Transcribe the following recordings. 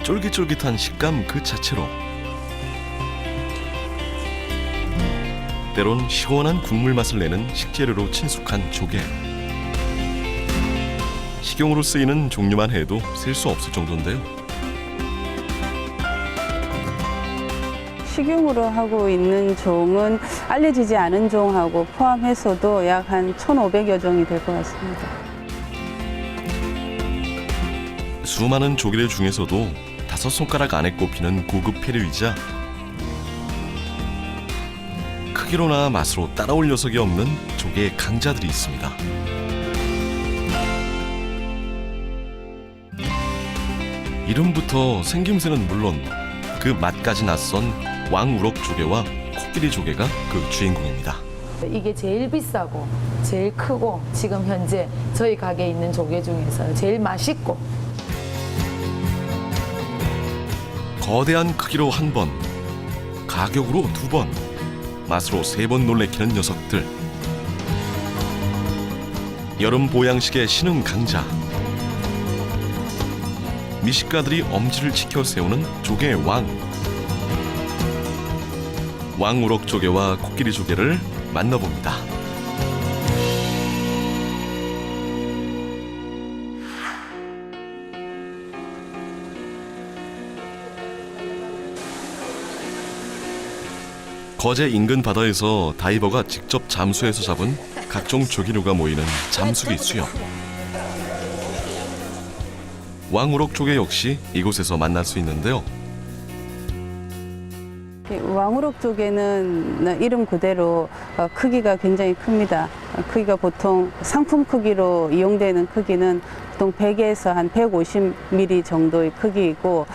쫄깃쫄깃한 식감 그 자체로 때론 시원한 국물 맛을 내는 식재료로 친숙한 조개. 식용으로 쓰이는 종류만 해도 셀 수 없을 정도인데요. 식용으로 하고 있는 종은 알려지지 않은 종하고 포함해서도 약 한 1,500여 종이 될 것 같습니다. 수많은 조개들 중에서도 5손가락 안에 꼽히는 고급 페류이자 크기로나 맛으로 따라올 녀석이 없는 조개의 강자들이 있습니다. 이름부터 생김새는 물론 그 맛까지 낯선 왕우럭 조개와 코끼리 조개가 그 주인공입니다. 이게 제일 비싸고 제일 크고 지금 현재 저희 가게에 있는 조개 중에서 제일 맛있고 거대한 크기로 1번, 가격으로 2번, 맛으로 3번 놀래키는 녀석들. 여름 보양식의 신흥 강자. 미식가들이 엄지를 치켜 세우는 조개의 왕. 왕우럭 조개와 코끼리 조개를 만나봅니다. 거제 인근 바다에서 다이버가 직접 잠수해서 잡은 각종 조기류가 모이는 잠수기 수역. 왕우럭 조개 역시 이곳에서 만날 수 있는데요. 왕우럭 조개는 이름 그대로 크기가 굉장히 큽니다. 크기가 보통 상품 크기로 이용되는 크기는 보통 100에서 한 150mm 정도의 크기이고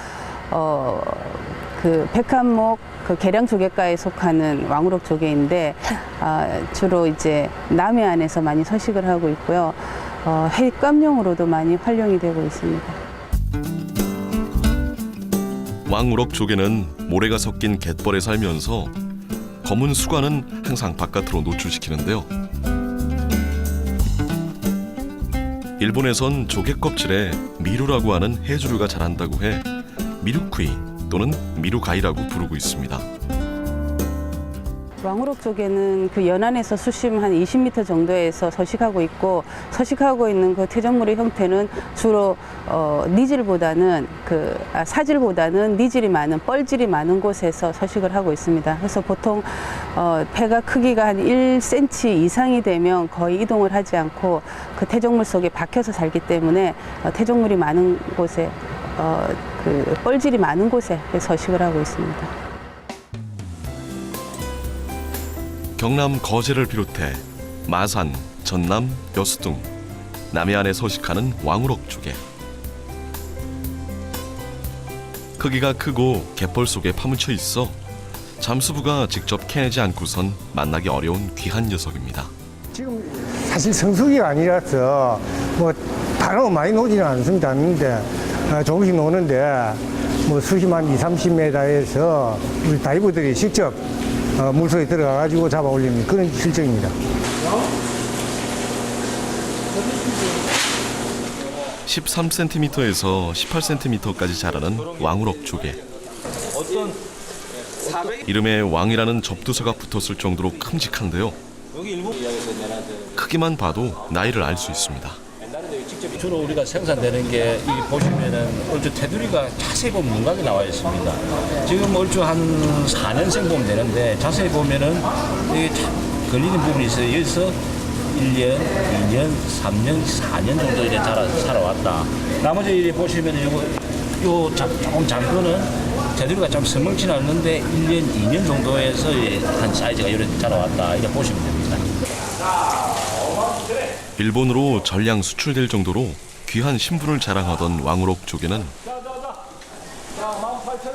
그 백한목 그 계량 조개과에 속하는 왕우럭 조개인데 주로 이제 남해안에서 많이 서식을 하고 있고요. 횟감용으로도 많이 활용이 되고 있습니다. 왕우럭 조개는 모래가 섞인 갯벌에 살면서 검은 수관은 항상 바깥으로 노출시키는데요. 일본에선 조개 껍질에 미루라고 하는 해조류가 자란다고 해 미루쿠이 또는 미루가이라고 부르고 있습니다. 왕우럭 조개는 그 연안에서 수심 한 20m 정도에서 서식하고 있고 서식하고 있는 그 퇴적물의 형태는 주로 니질보다는 사질보다는 니질이 많은 뻘질이 많은 곳에서 서식을 하고 있습니다. 그래서 보통 배가 크기가 한 1cm 이상이 되면 거의 이동을 하지 않고 그 퇴적물 속에 박혀서 살기 때문에 퇴적물이 많은 곳에 그 뻘질이 많은 곳에 서식을 하고 있습니다. 경남 거제를 비롯해 마산, 전남, 여수 등 남해안에 서식하는 왕우럭 조개. 크기가 크고 갯벌 속에 파묻혀 있어 잠수부가 직접 캐내지 않고선 만나기 어려운 귀한 녀석입니다. 지금 사실 성수기가 아니라서 뭐 바로 많이 노지는 않는데 조금씩 노는데 뭐 수심한 2~30m에서 우리 다이버들이 직접 물속에 들어가가지고 잡아 올리는 그런 실정입니다. 13cm에서 18cm까지 자라는 왕우럭 조개. 이름에 왕이라는 접두사가 붙었을 정도로 큼직한데요. 크기만 봐도 나이를 알 수 있습니다. 주로 우리가 생산되는 게 이 보시면은 얼추 테두리가 자세히 보면 윤곽이 나와 있습니다. 지금 얼추 한 4년생 보면 되는데 자세히 보면은 이게 걸리는 부분이 있어요. 여기서 1년, 2년, 3년, 4년 정도 이제 살아왔다. 나머지 이렇게 보시면은 요 조금 작은 거는 테두리가 좀 스멀진 않는데 1년, 2년 정도에서 한 사이즈가 이렇게 자라왔다. 이렇게 보시면 됩니다. 일본으로 전량 수출될 정도로 귀한 신분을 자랑하던 왕우럭 조개는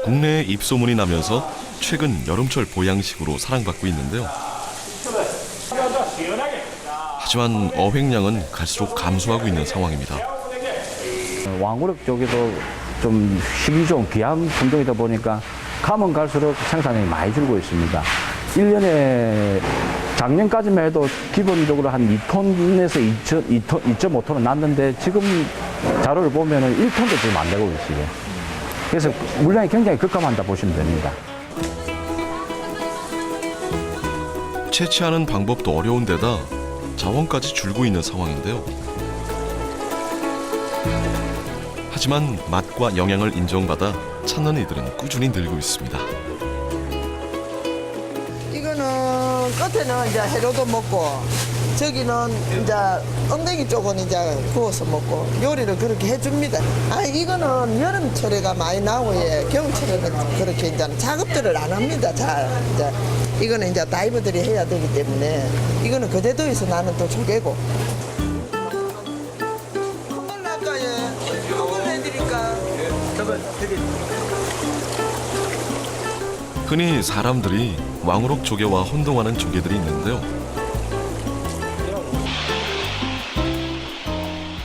국내에 입소문이 나면서 최근 여름철 보양식으로 사랑받고 있는데요. 하지만 어획량은 갈수록 감소하고 있는 상황입니다. 왕우럭 조개도 좀 희귀종 귀한 품종이다 보니까 가면 갈수록 생산량이 많이 줄고 있습니다. 1년에 작년까지만 해도 기본적으로 한 2톤에서 2.5톤은 났는데 지금 자료를 보면은 1톤도 지금 안 되고 있어요. 그래서 물량이 굉장히 급감한다 보시면 됩니다. 채취하는 방법도 어려운 데다 자원까지 줄고 있는 상황인데요. 하지만 맛과 영양을 인정받아 찾는 이들은 꾸준히 늘고 있습니다. 이거는 끝에는 이제 해로도 먹고 저기는 이제 엉덩이 쪽은 이제 구워서 먹고 요리를 그렇게 해줍니다. 아 이거는 여름철에가 많이 나오고 예, 겨울철에는 그렇게 이제 작업들을 안 합니다. 잘 이제 이거는 이제 다이버들이 해야 되기 때문에 이거는 그대도에서 나는 또 조개고. 한번 할까요? 한번 해드릴까? 흔히 사람들이 왕우럭 조개와 혼동하는 조개들이 있는데요.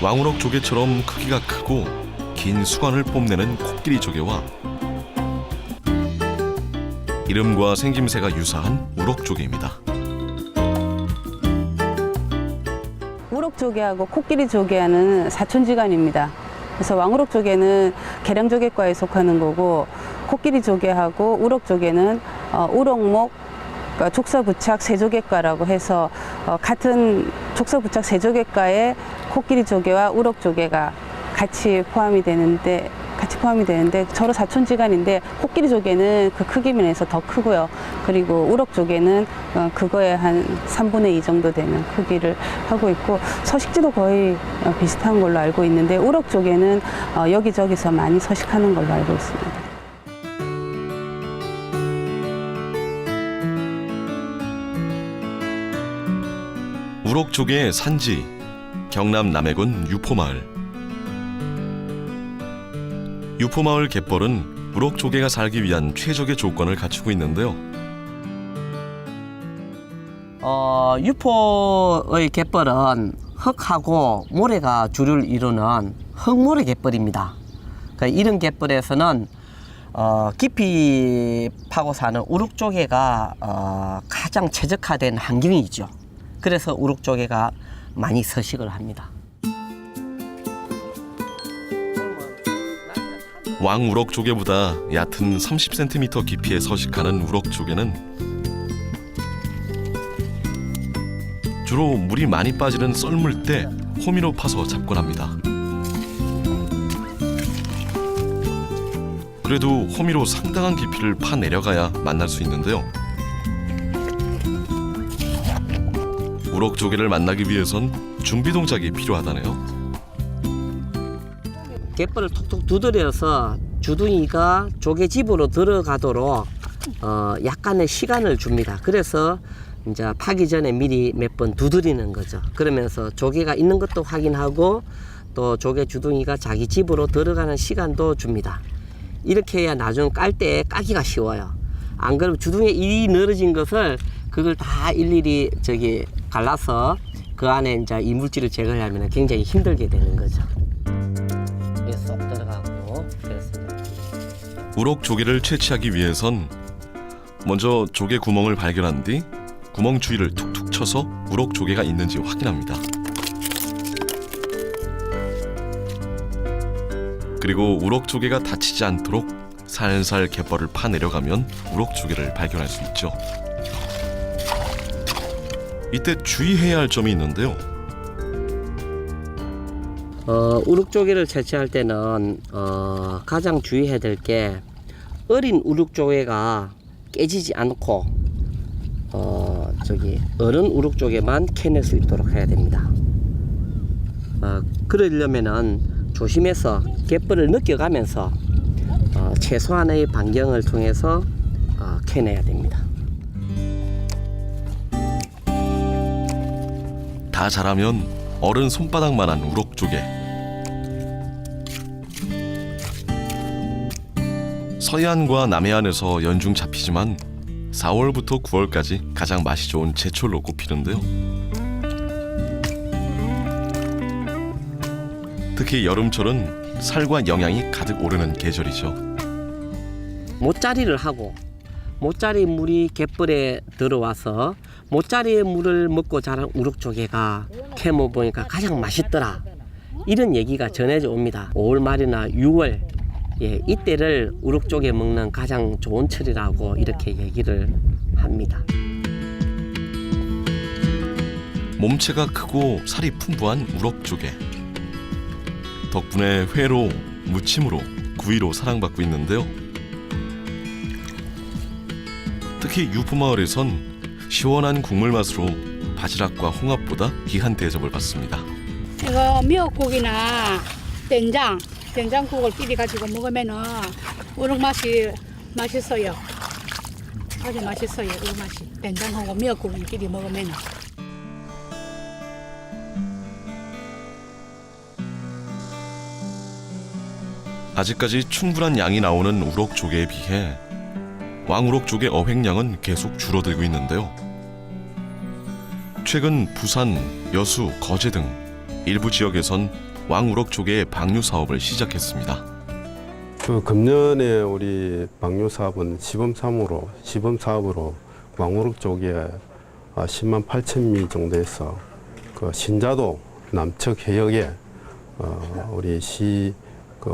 왕우럭 조개처럼 크기가 크고 긴 수건을 뽐내는 코끼리 조개와 이름과 생김새가 유사한 우럭 조개입니다. 우럭 조개하고 코끼리 조개하는 사촌지간입니다. 그래서 왕우럭 조개는 계량조개과에 속하는 거고 코끼리 조개하고 우럭 조개는 우럭목 족사부착 세조개과라고 해서 같은 족사부착 세조개과에 코끼리 조개와 우럭 조개가 같이 포함이 되는데 서로 사촌지간인데 코끼리 조개는 그 크기 면에서 더 크고요. 그리고 우럭 조개는 그거에 한 3분의 2 정도 되는 크기를 하고 있고 서식지도 거의 비슷한 걸로 알고 있는데 우럭 조개는 여기저기서 많이 서식하는 걸로 알고 있습니다. 우럭 조개의 산지 경남 남해군 유포마을. 유포마을 갯벌은 우럭 조개가 살기 위한 최적의 조건을 갖추고 있는데요. 유포의 갯벌은 흙하고 모래가 주를 이루는 흙모래 갯벌입니다. 이런 갯벌에서는 깊이 파고 사는 우럭조개가 가장 최적화된 환경이죠. 그래서 우럭조개가 많이 서식을 합니다. 왕우럭 조개보다 얕은 30cm 깊이에 서식하는 우럭 조개는 주로 물이 많이 빠지는 썰물 때 호미로 파서 잡곤 합니다. 그래도 호미로 상당한 깊이를 파 내려가야 만날 수 있는데요. 우럭 조개를 만나기 위해선 준비 동작이 필요하다네요. 갯벌을 톡톡 두드려서 주둥이가 조개집으로 들어가도록 약간의 시간을 줍니다. 그래서 이제 파기 전에 미리 몇 번 두드리는 거죠. 그러면서 조개가 있는 것도 확인하고 또 조개 주둥이가 자기 집으로 들어가는 시간도 줍니다. 이렇게 해야 나중 깔 때 까기가 쉬워요. 안 그러면 주둥이에 이 늘어진 것을 그걸 다 일일이 갈라서 그 안에 이제 이물질을 제거하면 굉장히 힘들게 되는 거죠. 쏙 들어가고 그렇습니다. 우럭 조개를 채취하기 위해선 먼저 조개 구멍을 발견한 뒤 구멍 주위를 툭툭 쳐서 우럭 조개가 있는지 확인합니다. 그리고 우럭 조개가 다치지 않도록 살살 갯벌을 파 내려가면 우럭 조개를 발견할 수 있죠. 이때 주의해야 할 점이 있는데요. 우럭조개를 채취할 때는 가장 주의해야 될 게 어린 우럭조개가 깨지지 않고 어른 우럭조개만 캐낼 수 있도록 해야 됩니다. 그러려면은 조심해서 갯벌을 느껴가면서 최소한의 반경을 통해서 캐내야 됩니다. 다 자라면 어른 손바닥만한 우럭 조개. 서해안과 남해안에서 연중 잡히지만 4월부터 9월까지 가장 맛이 좋은 제철로 꼽히는데요. 특히 여름철은 살과 영양이 가득 오르는 계절이죠. 모짜리를 하고 모짜리 물이 갯벌에 들어와서 모짜리의 물을 먹고 자란 우럭조개가 캐먹어보니까 가장 맛있더라. 이런 얘기가 전해져 옵니다. 5월 말이나 6월 예, 이때를 우럭조개 먹는 가장 좋은 철이라고 이렇게 얘기를 합니다. 몸체가 크고 살이 풍부한 우럭조개. 덕분에 회로, 무침으로, 구이로 사랑받고 있는데요. 특히 유부마을에선 시원한 국물 맛으로 바지락과 홍합보다 귀한 대접을 받습니다. 이거 미역국이나 된장국을 끼리 가지고 먹으면은 우럭 맛이 맛있어요. 아주 맛있어요. 우럭 맛이 된장하고 미역국을 끼리 먹으면은. 아직까지 충분한 양이 나오는 우럭조개에 비해 왕우럭조개 어획량은 계속 줄어들고 있는데요. 최근 부산, 여수, 거제 등 일부 지역에선 왕우럭조개의 방류 사업을 시작했습니다. 금년에 우리 방류 사업은 시범 사업으로 왕우럭조개 10만 8천 미 정도에서 그 신자도 남측 해역에 우리 시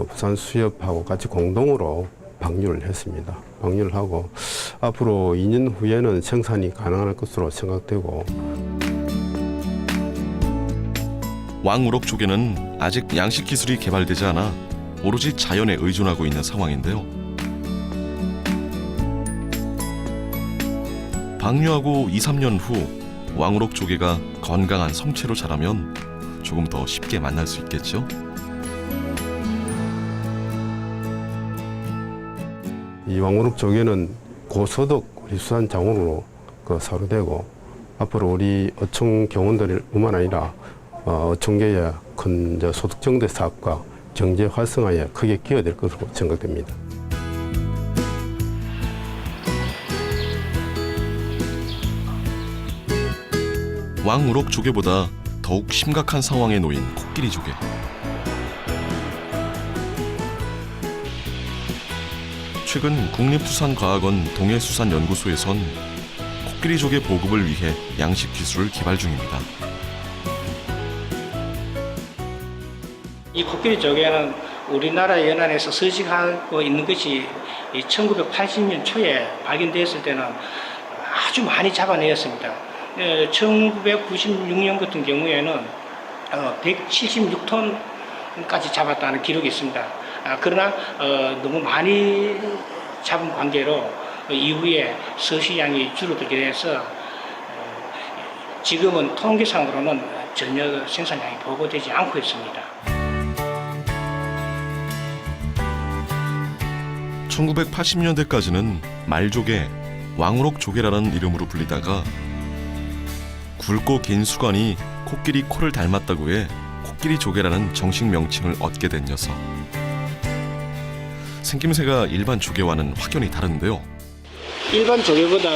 부산 수협하고 같이 공동으로 방류를 했습니다. 방류를 하고 앞으로 2년 후에는 생산이 가능할 것으로 생각되고. 왕우럭조개는 아직 양식 기술이 개발되지 않아 오로지 자연에 의존하고 있는 상황인데요. 방류하고 2, 3년 후 왕우럭조개가 건강한 성체로 자라면 조금 더 쉽게 만날 수 있겠죠. 이 왕우럭조개는 고소득 우리 수산 자원으로 사료되고 앞으로 우리 어촌 경원들뿐만 아니라 어촌계의 큰 소득 증대 사업과 경제 활성화에 크게 기여될 것으로 생각됩니다. 왕우럭조개보다 더욱 심각한 상황에 놓인 코끼리조개. 최근 국립수산과학원 동해수산연구소에선 코끼리조개 보급을 위해 양식 기술을 개발 중입니다. 이 코끼리조개는 우리나라 연안에서 서식하고 있는 것이 1980년 초에 발견되었을 때는 아주 많이 잡아내었습니다. 1996년 같은 경우에는 176톤까지 잡았다는 기록이 있습니다. 그러나 너무 많이 잡은 관계로 이후에 서식량이 줄어들게 돼서 지금은 통계상으로는 전혀 생산량이 보고되지 않고 있습니다. 1980년대까지는 말조개, 왕우럭조개라는 이름으로 불리다가 굵고 긴 수관이 코끼리 코를 닮았다고 해 코끼리조개라는 정식 명칭을 얻게 된 녀석. 생김새가 일반 조개와는 확연히 다른데요. 일반 조개보다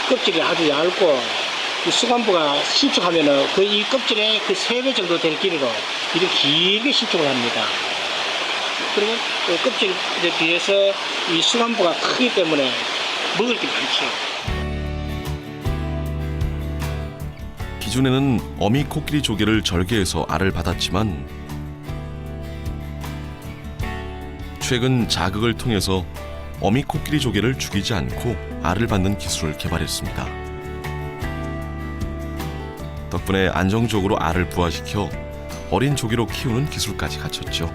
껍질이 아주 얇고 수관부가 실축하면은 이 껍질의 3배 정도 될 길이로 이렇게 길게 실축을 합니다. 그리고 껍질에 비해서 이 수관부가 크기 때문에 먹을 게 많죠. 기존에는 어미 코끼리 조개를 절개해서 알을 받았지만 최근 자극을 통해서 어미 코끼리 조개를 죽이지 않고 알을 받는 기술을 개발했습니다. 덕분에 안정적으로 알을 부화시켜 어린 조개로 키우는 기술까지 갖췄죠.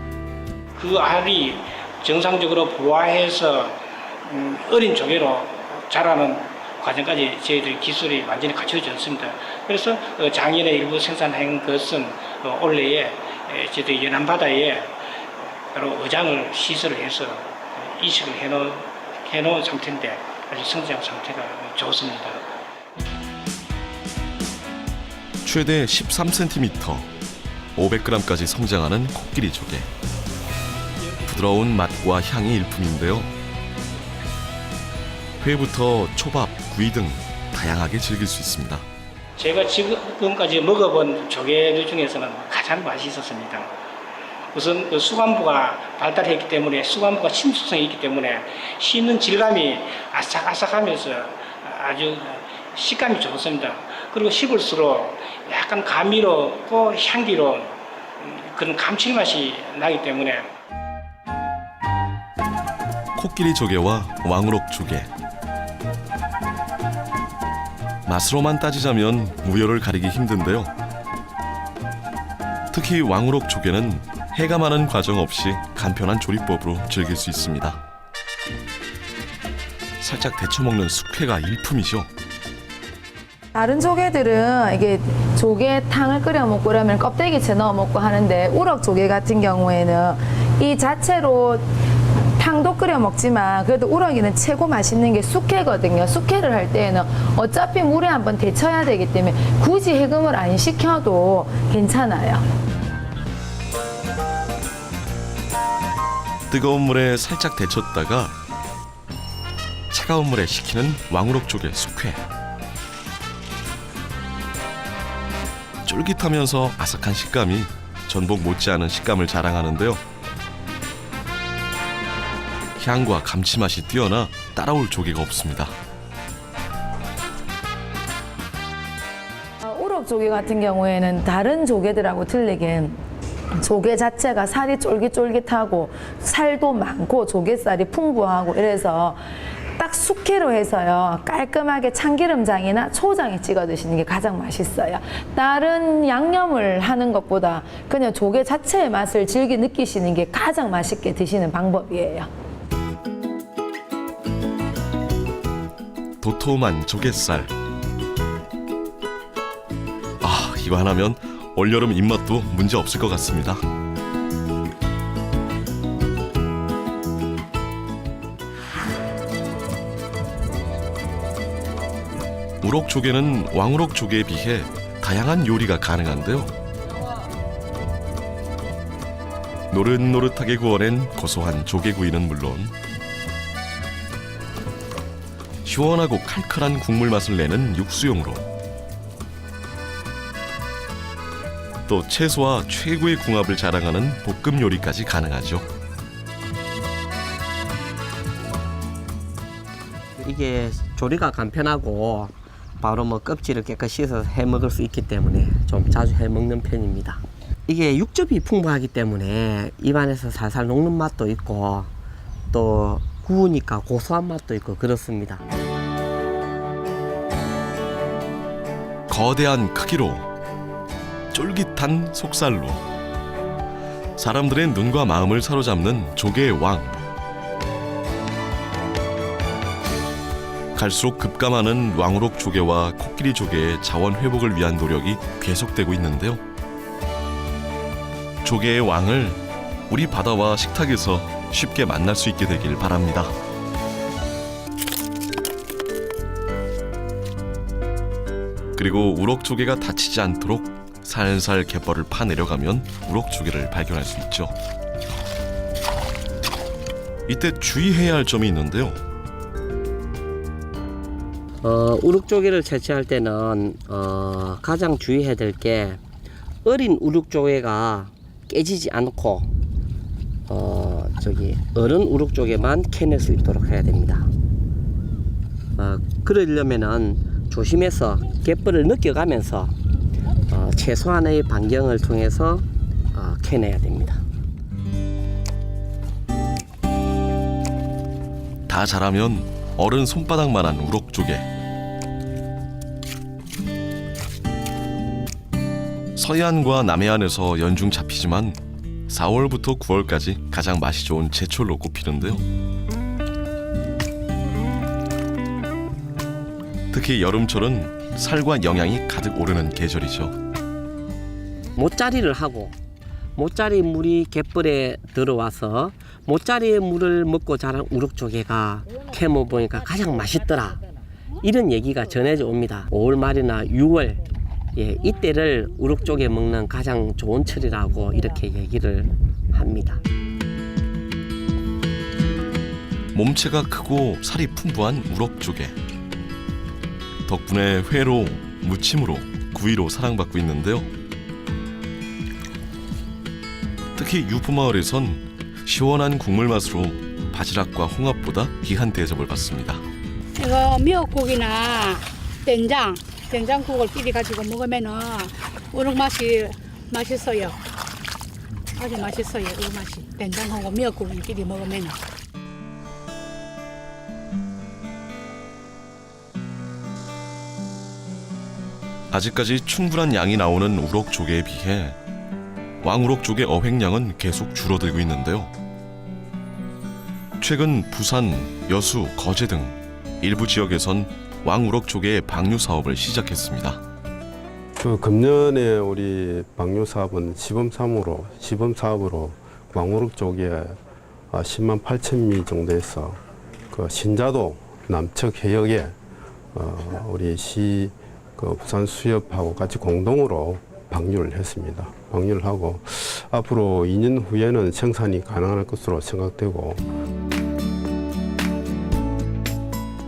그 알이 정상적으로 부화해서 어린 조개로 자라는 과정까지 저희들 기술이 완전히 갖춰졌습니다. 그래서 작년에 일부 생산한 것은 올해에 저희들 연안바다에 바로 어장을 시설을 해서 이식을 해놓은 상태인데 아주 성장 상태가 좋습니다. 최대 13cm, 500g까지 성장하는 코끼리 조개. 부드러운 맛과 향이 일품인데요. 회부터 초밥, 구이 등 다양하게 즐길 수 있습니다. 제가 지금까지 먹어본 조개들 중에서는 가장 맛있었습니다. 우선 그 수관부가 발달했기 때문에 수관부가 침수성이 있기 때문에 씹는 질감이 아삭아삭하면서 아주 식감이 좋습니다. 그리고 씹을수록 약간 감미롭고 향기로운 그런 감칠맛이 나기 때문에 코끼리 조개와 왕우럭 조개. 맛으로만 따지자면 우열을 가리기 힘든데요. 특히 왕우럭 조개는 해가 많은 과정 없이 간편한 조리법으로 즐길 수 있습니다. 살짝 데쳐 먹는 숙회가 일품이죠. 다른 조개들은 이게 조개탕을 끓여 먹고 그러면 껍데기채 넣어 먹고 하는데 우럭 조개 같은 경우에는 이 자체로 탕도 끓여 먹지만 그래도 우럭이는 최고 맛있는 게 숙회거든요. 숙회를 할 때에는 어차피 물에 한번 데쳐야 되기 때문에 굳이 해금을 안 시켜도 괜찮아요. 뜨거운 물에 살짝 데쳤다가 차가운 물에 식히는 왕우럭 조개 숙회. 쫄깃하면서 아삭한 식감이 전복 못지않은 식감을 자랑하는데요. 향과 감칠맛이 뛰어나 따라올 조개가 없습니다. 우럭 조개 같은 경우에는 다른 조개들하고 틀리게 조개 자체가 살이 쫄깃쫄깃하고 살도 많고 조개살이 풍부하고 이래서 딱 숙회로 해서요 깔끔하게 참기름장이나 초장에 찍어 드시는 게 가장 맛있어요. 다른 양념을 하는 것보다 그냥 조개 자체의 맛을 즐겨 느끼시는 게 가장 맛있게 드시는 방법이에요. 도톰한 조갯살. 아, 이거 하나면 올여름 입맛도 문제 없을 것 같습니다. 우럭 조개는 왕우럭 조개에 비해 다양한 요리가 가능한데요. 노릇노릇하게 구워낸 고소한 조개구이는 물론 시원하고 칼칼한 국물 맛을 내는 육수용으로 또 채소와 최고의 궁합을 자랑하는 볶음 요리까지 가능하죠. 이게 조리가 간편하고 바로 뭐 껍질을 깨끗이 씻어서 해 먹을 수 있기 때문에 좀 자주 해 먹는 편입니다. 이게 육즙이 풍부하기 때문에 입안에서 살살 녹는 맛도 있고 또 구우니까 고소한 맛도 있고 그렇습니다. 거대한 크기로 쫄깃한 속살로 사람들의 눈과 마음을 사로잡는 조개의 왕. 갈수록 급감하는 왕우럭 조개와 코끼리 조개의 자원 회복을 위한 노력이 계속되고 있는데요. 조개의 왕을 우리 바다와 식탁에서 쉽게 만날 수 있게 되길 바랍니다. 그리고 우럭 조개가 다치지 않도록 살살 갯벌을 파내려가면 우럭 조개를 발견할 수 있죠. 이때 주의해야 할 점이 있는데요. 우럭 조개를 채취할 때는 가장 주의해야 될 게 어린 우럭 조개가 깨지지 않고 어른 우럭 조개만 캐낼 수 있도록 해야 됩니다. 그러려면은 조심해서 갯벌을 느껴가면서 최소한의 반경을 통해서 캐내야 됩니다. 다 자라면 어른 손바닥만한 우럭 조개. 서해안과 남해안에서 연중 잡히지만 4월부터 9월까지 가장 맛이 좋은 제철로 꼽히는데요. 특히 여름철은 살과 영양이 가득 오르는 계절이죠. 모짜리를 하고 모짜리 물이 갯벌에 들어와서 모짜리의 물을 먹고 자란 우럭 조개가 캐먹어보니까 가장 맛있더라, 이런 얘기가 전해져 옵니다. 5월 말이나 6월 이때를 우럭 조개 먹는 가장 좋은 철이라고 이렇게 얘기를 합니다. 몸체가 크고 살이 풍부한 우럭 조개. 덕분에 회로, 무침으로, 구이로 사랑받고 있는데요. 특히 유부마을에선 시원한 국물 맛으로 바지락과 홍합보다 귀한 대접을 받습니다. 이거 미역국이나 된장국을 끼리 가지고 먹으면은 우럭 맛이 맛있어요. 아주 맛있어요. 이 맛이 된장하고 미역국을 끼리 먹으면. 아직까지 충분한 양이 나오는 우럭조개에 비해 왕우럭조개 어획량은 계속 줄어들고 있는데요. 최근 부산, 여수, 거제 등 일부 지역에선 왕우럭조개의 방류 사업을 시작했습니다. 금년에 우리 방류 사업은 시범 사업으로 왕우럭조개 10만 8천 미 정도에서 그 신자도 남측 해역에 우리 시 부산 수협하고 같이 공동으로 방류를 했습니다. 방류를 하고 앞으로 2년 후에는 생산이 가능할 것으로 생각되고,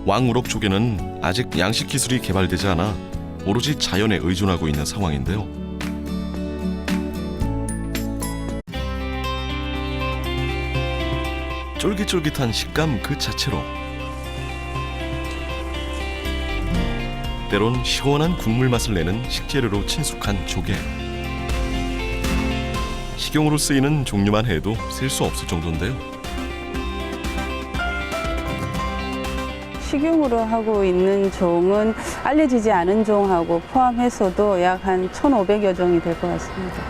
왕우럭조개는 아직 양식 기술이 개발되지 않아 오로지 자연에 의존하고 있는 상황인데요. 쫄깃쫄깃한 식감 그 자체로 때론 시원한 국물 맛을 내는 식재료로 친숙한 조개. 식용으로 쓰이는 종류만 해도 셀 수 없을 정도인데요. 식용으로 하고 있는 종은 알려지지 않은 종하고 포함해서도 약 한 1,500여 종이 될 것 같습니다.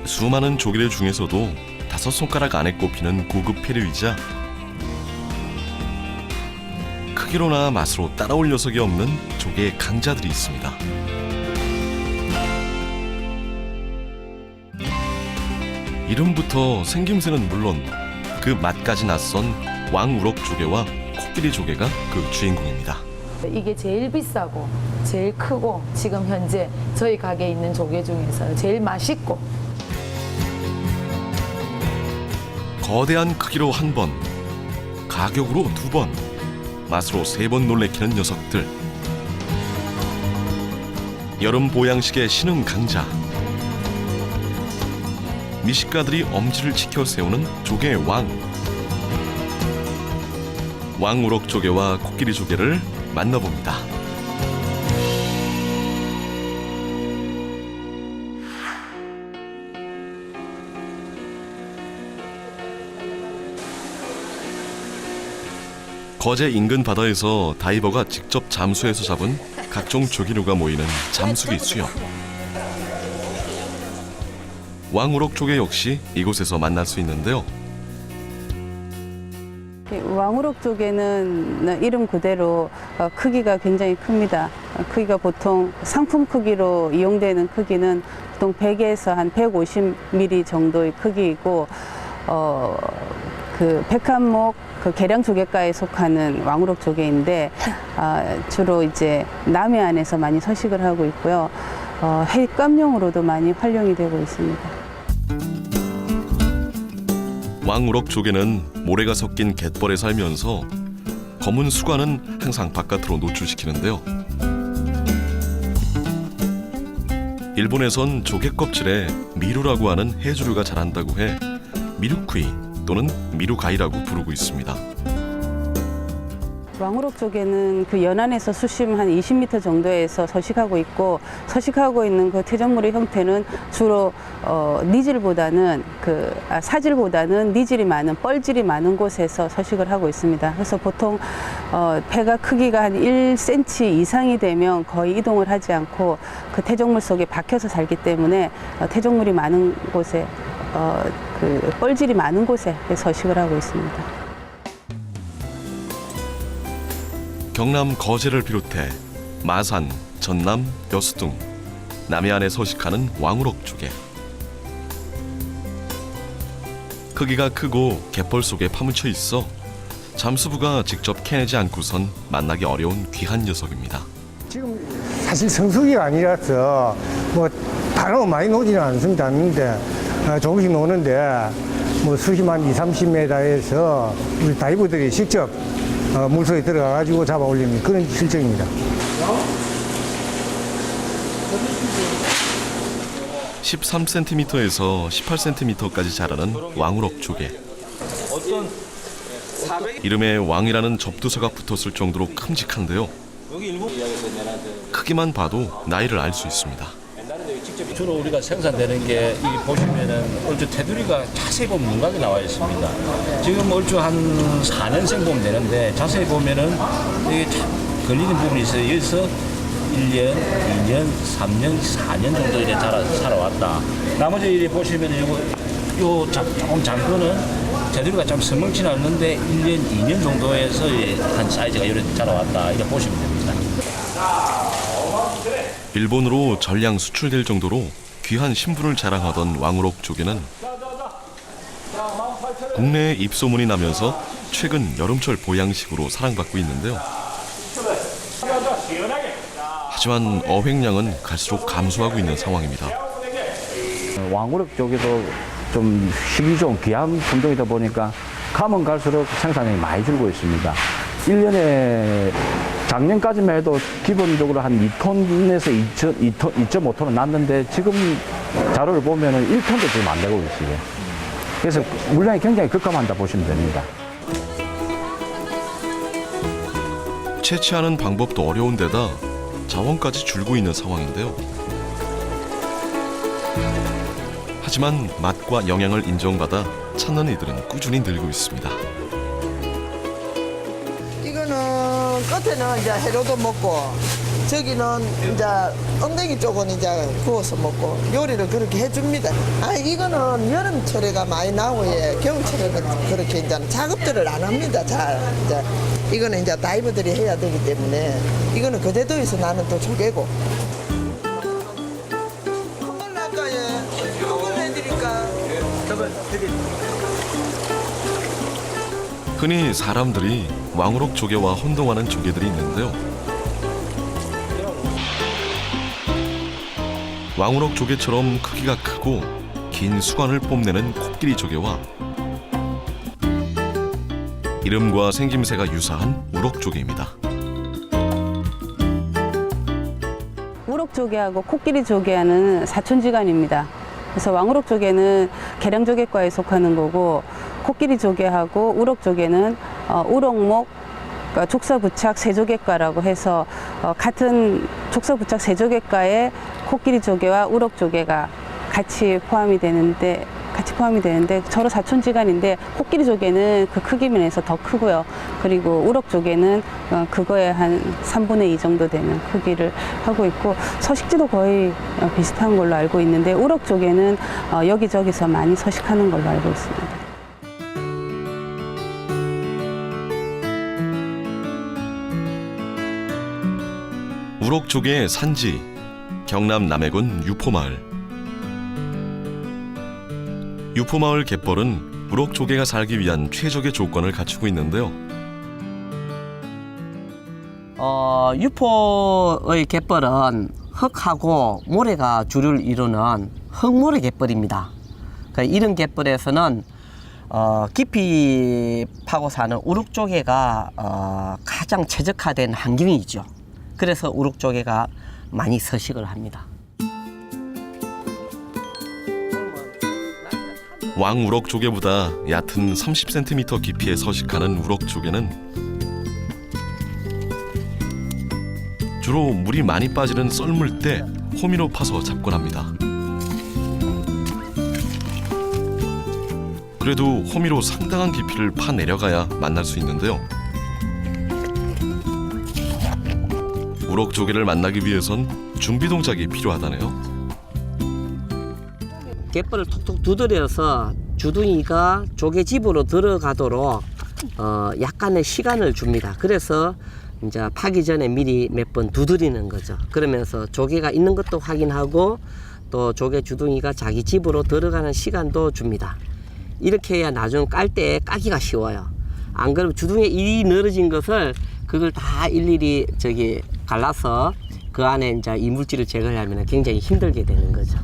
수많은 조개들 중에서도 5손가락 안에 꼽히는 고급 페류이자 크기로나 맛으로 따라올 녀석이 없는 조개의 강자들이 있습니다. 이름부터 생김새는 물론 그 맛까지 낯선 왕우럭조개와 코끼리조개가 그 주인공입니다. 이게 제일 비싸고 제일 크고 지금 현재 저희 가게에 있는 조개 중에서 제일 맛있고, 거대한 크기로 1번, 가격으로 2번, 맛으로 3번 놀래키는 녀석들. 여름 보양식의 신흥 강자. 미식가들이 엄지를 치켜 세우는 조개의 왕. 왕우럭조개와 코끼리조개를 만나봅니다. 거제 인근 바다에서 다이버가 직접 잠수해서 잡은 각종 조개류가 모이는 잠수기 수역. 왕우럭조개 역시 이곳에서 만날 수 있는데요. 왕우럭조개는 이름 그대로 크기가 굉장히 큽니다. 크기가 보통 상품 크기로 이용되는 크기는 보통 100에서 한 150mm 정도의 크기이고, 그 백한목 그 계량조개과에 속하는 왕우럭조개인데 주로 이제 남해안에서 많이 서식을 하고 있고요. 횟감용으로도 많이 활용이 되고 있습니다. 왕우럭조개는 모래가 섞인 갯벌에 살면서 검은 수관은 항상 바깥으로 노출시키는데요. 일본에선 조개 껍질에 미루라고 하는 해조류가 자란다고 해 미루쿠이 또는 미루가이라고 부르고 있습니다. 왕우럭조개는 그 연안에서 수심 한 20m 정도에서 서식하고 있고, 서식하고 있는 그 퇴적물의 형태는 주로 니질보다는 사질보다는 니질이 많은 뻘질이 많은 곳에서 서식을 하고 있습니다. 그래서 보통 배가 크기가 한 1cm 이상이 되면 거의 이동을 하지 않고 그 퇴적물 속에 박혀서 살기 때문에 퇴적물이 많은 곳에 그 뻘질이 많은 곳에 서식을 하고 있습니다. 경남 거제를 비롯해 마산, 전남, 여수 등 남해안에 서식하는 왕우럭조개. 크기가 크고 갯벌 속에 파묻혀 있어 잠수부가 직접 캐내지 않고선 만나기 어려운 귀한 녀석입니다. 지금 사실 성수기가 아니라서 뭐 다른 많이 노지는 않는데 조금씩 노는데 뭐 수심한 20-30m에서 우리 다이버들이 직접 물속에 들어가가지고 잡아 올리는 그런 실정입니다. 13cm에서 18cm까지 자라는 왕우럭조개. 이름에 왕이라는 접두사가 붙었을 정도로 큼직한데요. 크기만 봐도 나이를 알 수 있습니다. 주로 우리가 생산되는 게 이 보시면은 얼추 테두리가 자세히 보면 문각이 나와 있습니다. 지금 얼추 한 4년생 보면 되는데 자세히 보면은 이게 걸리는 부분이 있어요. 여기서 1년, 2년, 3년, 4년 정도 이렇게 살아왔다. 나머지 이렇게 보시면 조금 작은 거는 테두리가 좀 성뭉치는 않는데 1년, 2년 정도에서 한 사이즈가 이렇게 자라왔다. 이렇게 보시면 됩니다. 일본으로 전량 수출될 정도로 귀한 신분을 자랑하던 왕우럭 조개는 국내에 입소문이 나면서 최근 여름철 보양식으로 사랑받고 있는데요. 하지만 어획량은 갈수록 감소하고 있는 상황입니다. 왕우럭 조개도 좀 식이 좋은 귀한 품종이다 보니까 가면 갈수록 생산량이 많이 줄고 있습니다. 1년에 작년까지만 해도 기본적으로 한 2톤에서 2.5톤은 났는데 지금 자료를 보면은 1톤도 지금 안 되고 있어요. 그래서 물량이 굉장히 급감한다 보시면 됩니다. 채취하는 방법도 어려운 데다 자원까지 줄고 있는 상황인데요. 하지만 맛과 영양을 인정받아 찾는 이들은 꾸준히 늘고 있습니다. 이거는 끝에는 이제 해로도 먹고 저기는 이제 엉덩이 쪽은 이제 구워서 먹고 요리를 그렇게 해줍니다. 이거는 여름철에가 많이 나오고 겨울철에는 그렇게 이제 작업들을 안 합니다. 잘 이제 이거는 이제 다이버들이 해야 되기 때문에 이거는 그대도에서 나는 또 조개고. 한번 할까요? 한번 해드릴까? 흔히 사람들이 왕우럭 조개와 혼동하는 조개들이 있는데요. 왕우럭 조개처럼 크기가 크고 긴 수관을 뽐내는 코끼리 조개와 이름과 생김새가 유사한 우럭 조개입니다. 우럭 조개하고 코끼리 조개하는 사촌지간입니다. 그래서 왕우럭 조개는 계량조개과에 속하는 거고 코끼리 조개하고 우럭 조개는 우럭목 족서부착 세조개과라고 해서 같은 족서부착 세조개과에 코끼리 조개와 우럭 조개가 같이 포함이 되는데 서로 사촌지간인데 코끼리 조개는 그 크기 면에서 더 크고요. 그리고 우럭 조개는 그거에 한 3분의 2 정도 되는 크기를 하고 있고 서식지도 거의 비슷한 걸로 알고 있는데 우럭 조개는 여기저기서 많이 서식하는 걸로 알고 있습니다. 우럭 조개의 산지 경남 남해군 유포마을. 유포마을 갯벌은 우럭 조개가 살기 위한 최적의 조건을 갖추고 있는데요. 유포의 갯벌은 흙하고 모래가 주를 이루는 흙모래 갯벌입니다. 그러니까 이런 갯벌에서는 깊이 파고 사는 우럭 조개가 가장 최적화된 환경이죠. 그래서 우럭 조개가 많이 서식을 합니다. 왕우럭 조개보다 얕은 30cm 깊이에 서식하는 우럭 조개는 주로 물이 많이 빠지는 썰물 때 호미로 파서 잡곤 합니다. 그래도 호미로 상당한 깊이를 파 내려가야 만날 수 있는데요. 우럭 조개를 만나기 위해선 준비 동작이 필요하다네요. 갯벌을 톡톡 두드려서 주둥이가 조개집으로 들어가도록 약간의 시간을 줍니다. 그래서 이제 파기 전에 미리 몇 번 두드리는 거죠. 그러면서 조개가 있는 것도 확인하고 또 조개 주둥이가 자기 집으로 들어가는 시간도 줍니다. 이렇게 해야 나중 깔 때 까기가 쉬워요. 안 그러면 주둥이에 일이 늘어진 것을 그걸 다 일일이 갈라서 그 안에 이제 이물질을 제거하려면 굉장히 힘들게 되는 거죠.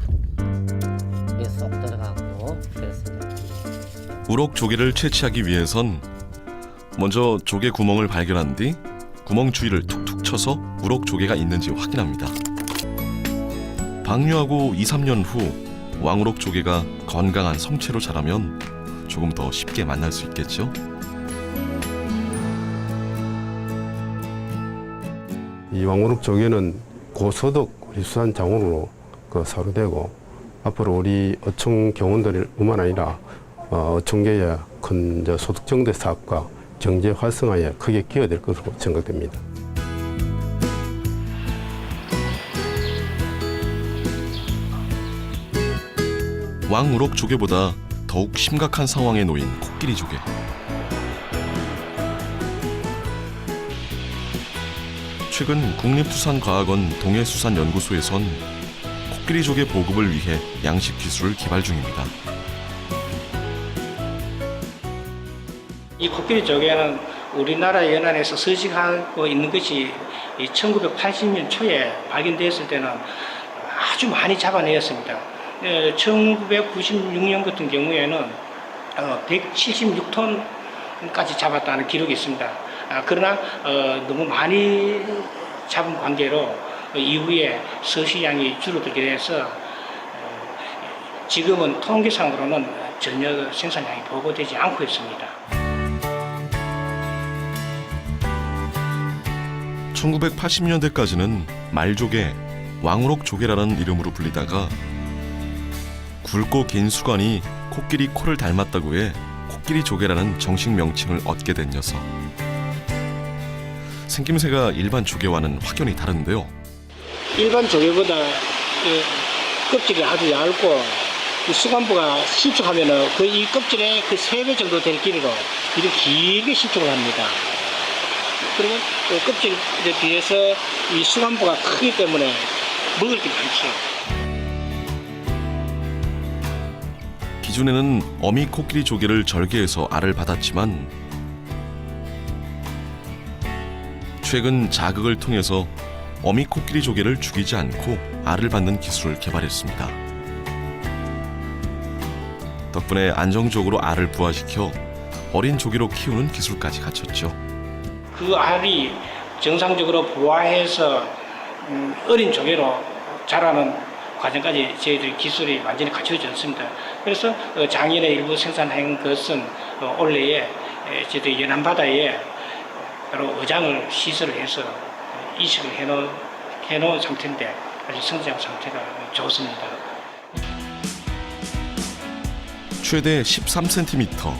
쏙 들어가고 그래서 우럭 조개를 채취하기 위해선 먼저 조개 구멍을 발견한 뒤 구멍 주위를 툭툭 쳐서 우럭 조개가 있는지 확인합니다. 방류하고 2-3년 후 왕우럭 조개가 건강한 성체로 자라면 조금 더 쉽게 만날 수 있겠죠? 이 왕우럭 조개는 고소득 수산 자원으로 사료되고 앞으로 우리 어촌 경원들뿐만 아니라 어촌계의 큰 소득 증대 사업과 경제 활성화에 크게 기여될 것으로 생각됩니다. 왕우럭 조개보다 더욱 심각한 상황에 놓인 코끼리 조개. 최근 국립수산과학원 동해수산연구소에선 코끼리 조개 보급을 위해 양식 기술을 개발 중입니다. 이 코끼리 조개는 우리나라 연안에서 서식하고 있는 것이 1980년 초에 발견되었을 때는 아주 많이 잡아내었습니다. 1996년 같은 경우에는 176톤까지 잡았다는 기록이 있습니다. 그러나 너무 많이 잡은 관계로 이후에 서식량이 줄어들게 돼서 지금은 통계상으로는 전혀 생산량이 보고되지 않고 있습니다. 1980년대까지는 말조개, 왕우럭 조개라는 이름으로 불리다가 굵고 긴 수관이 코끼리 코를 닮았다고 해 코끼리 조개라는 정식 명칭을 얻게 된 녀석. 생김새가 일반 조개와는 확연히 다른데요. 일반 조개보다 껍질이 아주 얇고 이 수관부가 실축하면은 그 이 껍질의 그 3배 정도 될 길이로 이렇게 길게 실축을 합니다. 그리고 그 껍질에 비해서 이 수관부가 크기 때문에 먹을 게 많죠. 기존에는 어미 코끼리 조개를 절개해서 알을 받았지만 최근 자극을 통해서 어미 코끼리 조개를 죽이지 않고 알을 받는 기술을 개발했습니다. 덕분에 안정적으로 알을 부화시켜 어린 조개로 키우는 기술까지 갖췄죠. 그 알이 정상적으로 부화해서 어린 조개로 자라는 과정까지 저희들 기술이 완전히 갖춰졌습니다. 그래서 작년에 일부 생산한 것은 올해에 저희들 연안바다에 바로 어장을 시설을 해서 이식을 해놓은 상태인데 아주 성장 상태가 좋습니다. 최대 13cm,